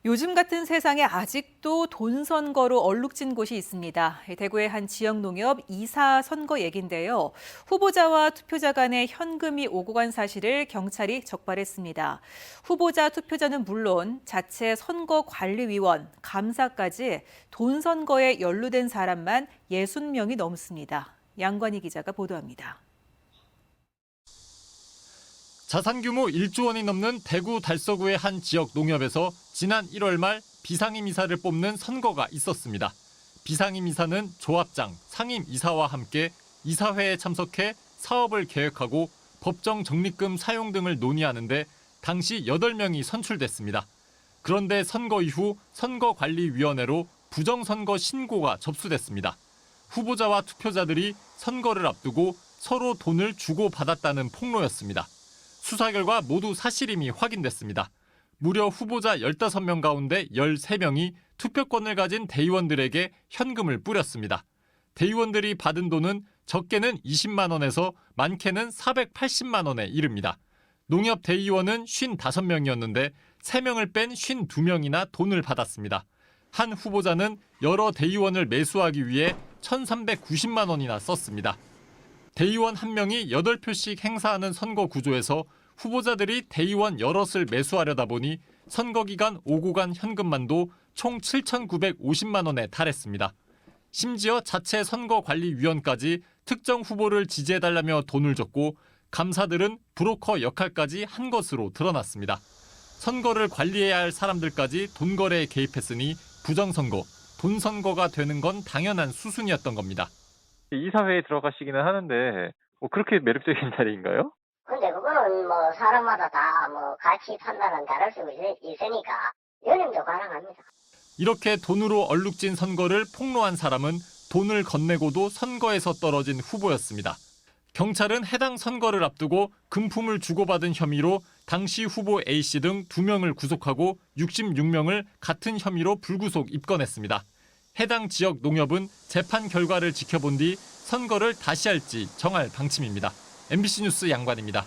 요즘 같은 세상에 아직도 돈 선거로 얼룩진 곳이 있습니다. 대구의 한 지역 농협 이사 선거 얘긴데요. 후보자와 투표자 간에 현금이 오고 간 사실을 경찰이 적발했습니다. 후보자 투표자는 물론 자체 선거관리위원, 감사까지 돈 선거에 연루된 사람만 60명이 넘습니다. 양관희 기자가 보도합니다. 자산 규모 1조 원이 넘는 대구 달서구의 한 지역 농협에서 지난 1월 말 비상임 이사를 뽑는 선거가 있었습니다. 비상임 이사는 조합장, 상임 이사와 함께 이사회에 참석해 사업을 계획하고 법정 적립금 사용 등을 논의하는데 당시 8명이 선출됐습니다. 그런데 선거 이후 선거관리위원회로 부정선거 신고가 접수됐습니다. 후보자와 투표자들이 선거를 앞두고 서로 돈을 주고받았다는 폭로였습니다. 수사 결과 모두 사실임이 확인됐습니다. 무려 후보자 15명 가운데 13명이 투표권을 가진 대의원들에게 현금을 뿌렸습니다. 대의원들이 받은 돈은 적게는 20만 원에서 많게는 480만 원에 이릅니다. 농협 대의원은 55명이었는데 3명을 뺀 52명이나 돈을 받았습니다. 한 후보자는 여러 대의원을 매수하기 위해 1,390만 원이나 썼습니다. 대의원 한 명이 8표씩 행사하는 선거 구조에서 후보자들이 대의원 여럿을 매수하려다 보니 선거 기간 오고 간 현금만도 총 7,950만 원에 달했습니다. 심지어 자체 선거관리위원까지 특정 후보를 지지해달라며 돈을 줬고 감사들은 브로커 역할까지 한 것으로 드러났습니다. 선거를 관리해야 할 사람들까지 돈 거래에 개입했으니 부정선거, 돈선거가 되는 건 당연한 수순이었던 겁니다. 이사회에 들어가시기는 하는데 그렇게 매력적인 자리인가요? 근데 그거는 사람마다 다 가치 판단은 다를 수 있으니까 연임도 가능합니다. 이렇게 돈으로 얼룩진 선거를 폭로한 사람은 돈을 건네고도 선거에서 떨어진 후보였습니다. 경찰은 해당 선거를 앞두고 금품을 주고받은 혐의로 당시 후보 A씨 등 2명을 구속하고 66명을 같은 혐의로 불구속 입건했습니다. 해당 지역 농협은 재판 결과를 지켜본 뒤 선거를 다시 할지 정할 방침입니다. MBC 뉴스 양관입니다.